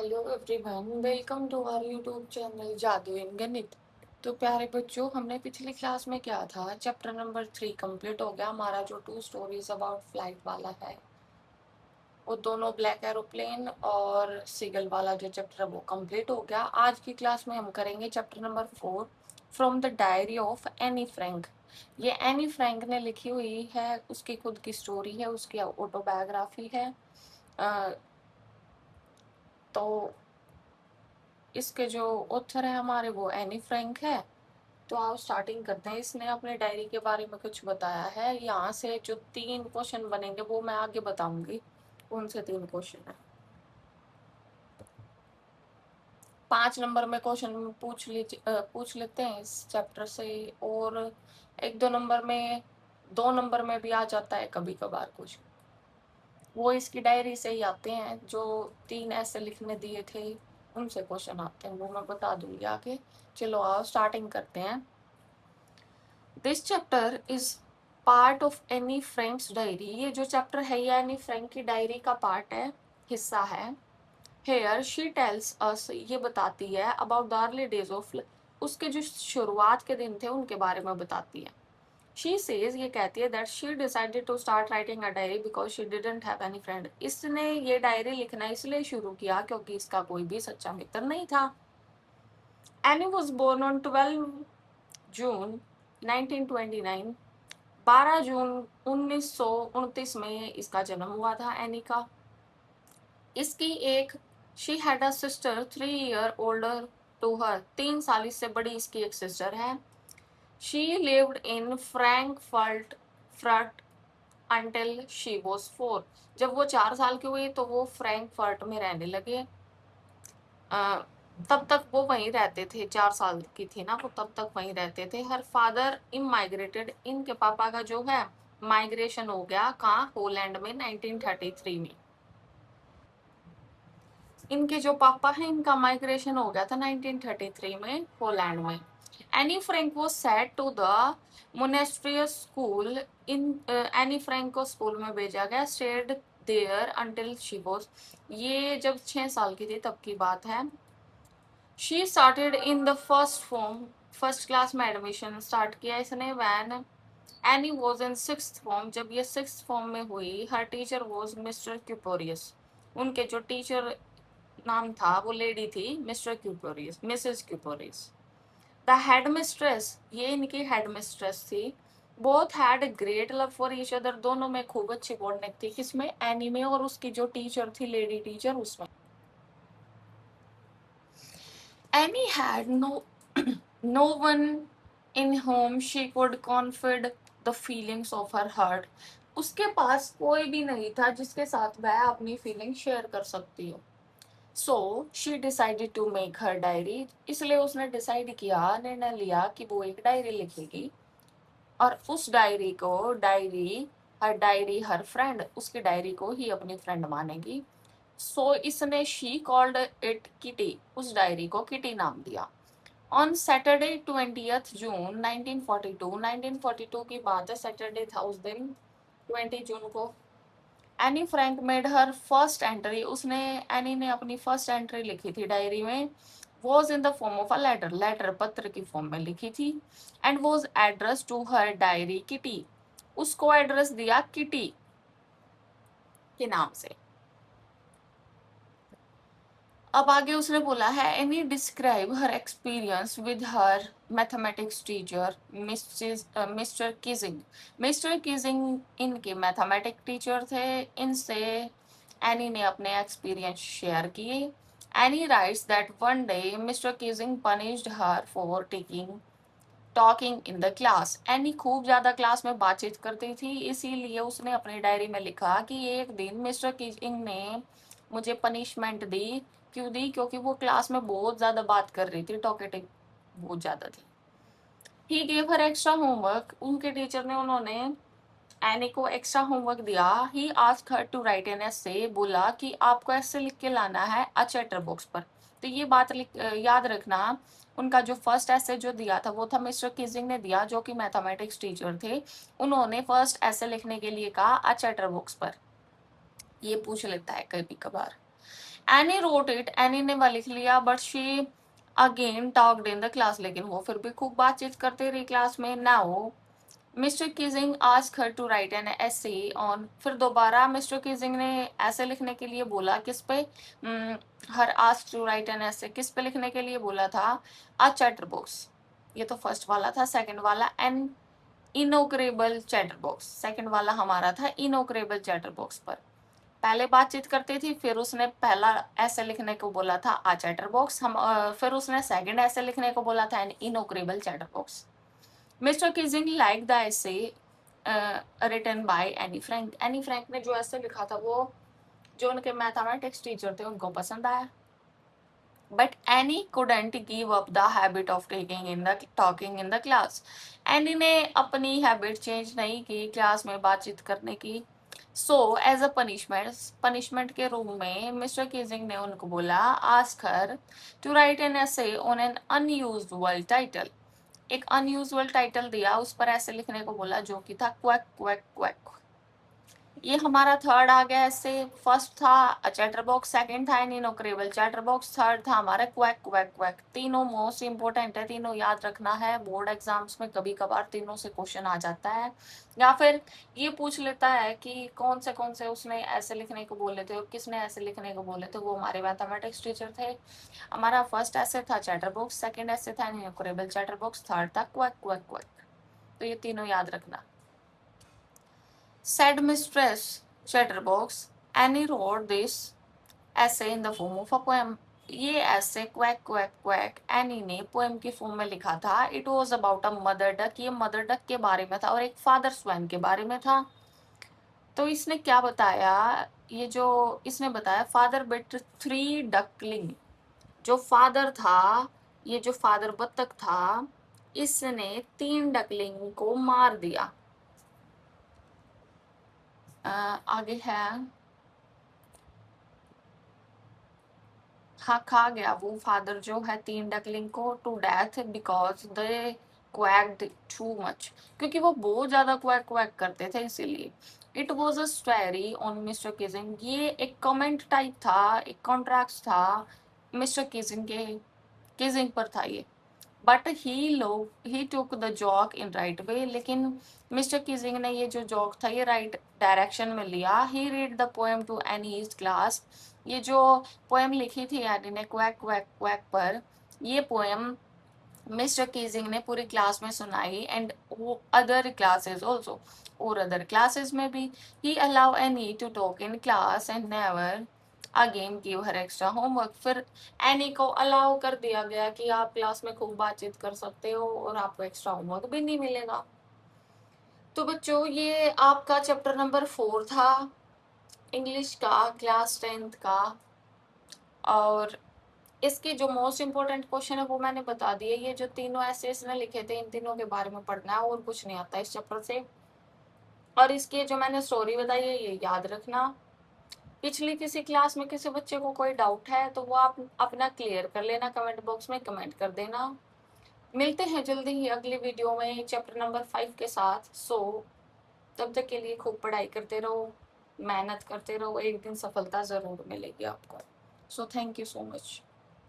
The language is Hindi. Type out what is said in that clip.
Hello everyone, welcome to our YouTube channel Jadoo in गणित। तो प्यारे बच्चों, हमने पिछली क्लास में क्या था, चैप्टर नंबर 3 कंप्लीट हो गया। हमारा जो टू स्टोरीज अबाउट फ्लाइट वाला है, वो दोनों ब्लैक एरोप्लेन और सीगल वाला जो चैप्टर है वो कंप्लीट हो गया। आज की क्लास में हम करेंगे chapter number 4, from the diary of Anne Frank. ये एनी फ्रैंक ने लिखी हुई है, उसकी खुद की स्टोरी है, उसकी ऑटोबायोग्राफी है। अ, तो इसके जो ऑथर है हमारे, वो एनी फ्रैंक है। तो आओ स्टार्टिंग करते हैं। इसने अपने डायरी के बारे में कुछ बताया है। यहाँ से जो 3 क्वेश्चन बनेंगे वो मैं आगे बताऊंगी कौन से 3 क्वेश्चन है। 5 नंबर में क्वेश्चन पूछ लेते हैं इस चैप्टर से। और 1-2 नंबर में, 2 नंबर में भी आ जाता है कभी कभार कुछ। वो इसकी डायरी से ही आते हैं। जो 3 ऐसे लिखने दिए थे उनसे क्वेश्चन आते हैं, वो मैं बता दूंगी आगे। चलो आओ स्टार्टिंग करते हैं। This chapter is part of any Franks diary. ये जो चैप्टर है ये एनी फ्रैंक की डायरी का पार्ट है, हिस्सा है। हेयर शी टेल्स अस, ये बताती है about the early days of, उसके जो शुरुआत के दिन थे उनके बारे में बताती है। शी सेज, ये कहती है that she decided to start writing a diary because she didn't have any friend. इसने ये डायरी लिखना इसलिए शुरू किया क्योंकि इसका कोई भी सच्चा मित्र नहीं था। एनी वॉज बोर्न ऑन 12 जून 1929। 12 जून 1929 में इसका जन्म हुआ था एनी का। इसकी एक, she had a sister 3 year older to her, 3 साल इससे बड़ी इसकी एक सिस्टर है। शी लिव्ड इन फ्रैंकफर्ट फ्रट अंटिल शी वॉज 4। जब वो 4 साल की हुई तो वो फ्रैंकफर्ट में रहने लगे। तब तक वो वहीं रहते थे, 4 साल की थी ना वो, तब तक वहीं रहते थे। हर फादर इमाइग्रेटेड, इनके पापा का जो है माइग्रेशन हो गया कहाँ, होलैंड में 1933 में। इनके जो पापा हैं इनका माइग्रेशन हो गया था 1933 में होलैंड में। एनी फ्रैंक वो सेट टू द मोनेस्ट्रियस स्कूल। इन एनी फ्रैंक को स्कूल में भेजा गया। Stayed there until she was, ये जब 6 साल की थी तब की बात है। She started in the first form, first class में एडमिशन स्टार्ट किया इसने when Annie was in sixth form. जब ये सिक्स्थ फॉर्म में हुई, her teacher was mister Kuperus. उनके जो टीचर नाम था वो लेडी थी mister Kuperus, Mrs Kuperus. The head mistress, ये इनकी हेड मिस्ट्रेस थी। Both had great love for each other, दोनों में खूब अच्छी बॉन्डिंग थी। किसमें, एनी में, और उसकी जो टीचर थी लेडी टीचर उसमें। Annie had no one in whom she could confide the feelings of her heart. उसके पास कोई भी नहीं था जिसके साथ वह अपनी फीलिंग शेयर कर सकती हो। So she decided to make her diary, इसलिए उसने डिसाइड किया, निर्णय लिया कि वो एक डायरी लिखेगी। और उस डायरी हर फ्रेंड, उसकी डायरी को ही अपनी फ्रेंड मानेगी। सो इसने शी कॉल्ड इट किटी, उस डायरी को किटी नाम दिया। ऑन सैटरडे 20 जून 1942, 1942 की बात है, सैटरडे था उस दिन 20 जून को। Anne Frank made her first entry, उसने, एनी ने अपनी फर्स्ट एंट्री लिखी थी डायरी में। Was in the form of a letter, letter पत्र की फॉर्म में लिखी थी। And was address to her diary Kitty, उसको एड्रेस दिया किटी के नाम से। अब आगे उसने बोला है, Anne describe her experience with her mathematics teacher mister Keesing. Mister Keesing इनके मैथमेटिक्स टीचर थे। इनसे एनी ने अपने एक्सपीरियंस शेयर किए। Any rights that one day mister किजिंग punished her for talking in the class. Any खूब ज्यादा क्लास में बातचीत करती थी, इसीलिए उसने अपनी डायरी में लिखा कि एक दिन मिस्टर किजिंग ने मुझे पनिशमेंट दी। क्यों दी, क्योंकि वो क्लास में बहुत ज्यादा बात कर रही थी, टॉकेटिव बहुत ज्यादा थी। He gave her extra homework, उनके टीचर ने, उन्होंने एनी को एक्स्ट्रा होमवर्क दिया। He asked her to write an essay, बोला कि आपको ऐसे लिख के लाना है अ चैटर बॉक्स पर। तो ये बात याद रखना, उनका जो फर्स्ट ऐसे जो दिया था वो था मिस्टर किजिंग ने दिया, जो कि मैथमेटिक्स टीचर थे। उन्होंने फर्स्ट ऐसे लिखने के लिए कहा अ चैटर बॉक्स पर। ये पूछ लेता है कभी कभार। एनी रोट इट, एनी ने वह लिख लिया, but she again talked in the class, लेकिन वो फिर भी खूब बातचीत करते रही क्लास में। Now mister Keesing ask her to write an essay on, फिर दोबारा मिस्टर कीजिंग ने ऐसे लिखने के लिए बोला, किस पे? Her ask to write an essay किस पे लिखने के लिए बोला था? A chatter box. ये तो फर्स्ट वाला था। सेकंड वाला an incorrigible chatter box, second वाला हमारा था इनोग्रेबल चैटर बॉक्स पर। पहले बातचीत करती थी, फिर उसने पहला ऐसे लिखने को बोला था आ चैटर बॉक्स, फिर उसने सेकंड ऐसे लिखने को बोला था an incorrigible chatter box. Mister Keesing like the essay written by Annie Frank, Annie Frank ने जो ऐसे लिखा था वो जो उनके मैथमेटिक्स टीचर थे उनको पसंद आया। But Annie couldn't give up the habit of talking in the class. Annie ने अपनी हैबिट चेंज नहीं की क्लास में बातचीत करने की। So as a punishment के रूप में मिस्टर कीजिंग ने उनको बोला, ask her to write an essay on an unusual title. एक अनयूजुअल टाइटल दिया, उस पर ऐसे लिखने को बोला जो कि था क्वैक क्वैक क्वैक। ये हमारा थर्ड आ गया। ऐसे फर्स्ट था चैटर बॉक्स, सेकंड था इनोक्रेबल चैटर बॉक्स, थर्ड था हमारा क्वैक क्वैक क्वैक। तीनों मोस्ट इंपोर्टेंट है, तीनों याद रखना है। बोर्ड एग्जाम्स में कभी कभार तीनों से क्वेश्चन आ जाता है, या फिर ये पूछ लेता है कि कौन से उसने ऐसे लिखने को बोले थे और किसने ऐसे लिखने को बोले थे। वो हमारे मैथमेटिक्स टीचर थे। हमारा फर्स्ट ऐसे था चैटर बॉक्स, सेकेंड ऐसे था इनोक्रेबल चैटर बॉक्स, थर्ड था क्वैक क्वैक क्वैक। तो ये तीनों याद रखना। Said Mistress Chatterbox, Annie wrote this essay in the form of a poem. ये ऐसे क्वैक क्वैक क्वैक एनी ने पोएम की फॉर्म में लिखा था। It was about a mother duck, ये मदर डक के बारे में था और एक फादर स्वैन के बारे में था। तो इसने क्या बताया, ये जो इसने बताया, फादर बिट 3 डकलिंग। जो फादर था, ये जो फादर बत्तख था, इसने 3 डकलिंग को मार दिया। आगे है, हाँ खा गया वो फादर जो है 3 डकलिंग को to death because they quacked too much, क्योंकि वो बहुत ज्यादा क्वैक क्वैक करते थे इसीलिए। It was a story on mister Keesing, ये एक कमेंट टाइप था, एक कॉन्ट्रैक्ट था मिस्टर किजिंग के, किजिंग पर था ये। But he took the joke in right way, लेकिन मिस्टर किजिंग ने ये जो जॉक था ये राइट डायरेक्शन में लिया। He read the poem to Annie's class, ये जो पोएम लिखी थी एनी ने क्वैक क्वैक क्वैक पर, ये पोएम मिस्टर कीजिंग ने पूरी क्लास में सुनाई एंड अदर क्लासेस ऑल्सो, और अदर क्लासेस में भी। He allow Annie to talk in class and never again give her extra homework, फिर एनी को अलाउ कर दिया गया कि आप क्लास में खूब बातचीत कर सकते हो और आपको एक्स्ट्रा होमवर्क भी नहीं मिलेगा। तो बच्चों ये आपका चैप्टर नंबर 4 था इंग्लिश का, क्लास 10th का। और इसके जो मोस्ट इम्पोर्टेंट क्वेश्चन है वो मैंने बता दिए। ये जो तीनों ऐसे इसने लिखे थे, इन तीनों के बारे में पढ़ना है और कुछ नहीं आता इस चैप्टर से। और इसकी जो मैंने स्टोरी बताई है ये याद रखना। पिछली किसी क्लास में किसी बच्चे को कोई डाउट है तो वो आप अपना क्लियर कर लेना, कमेंट बॉक्स में कमेंट कर देना। मिलते हैं जल्दी ही अगली वीडियो में चैप्टर नंबर 5 के साथ। सो तब तक के लिए खूब पढ़ाई करते रहो, मेहनत करते रहो, एक दिन सफलता जरूर मिलेगी आपको। So thank you so much.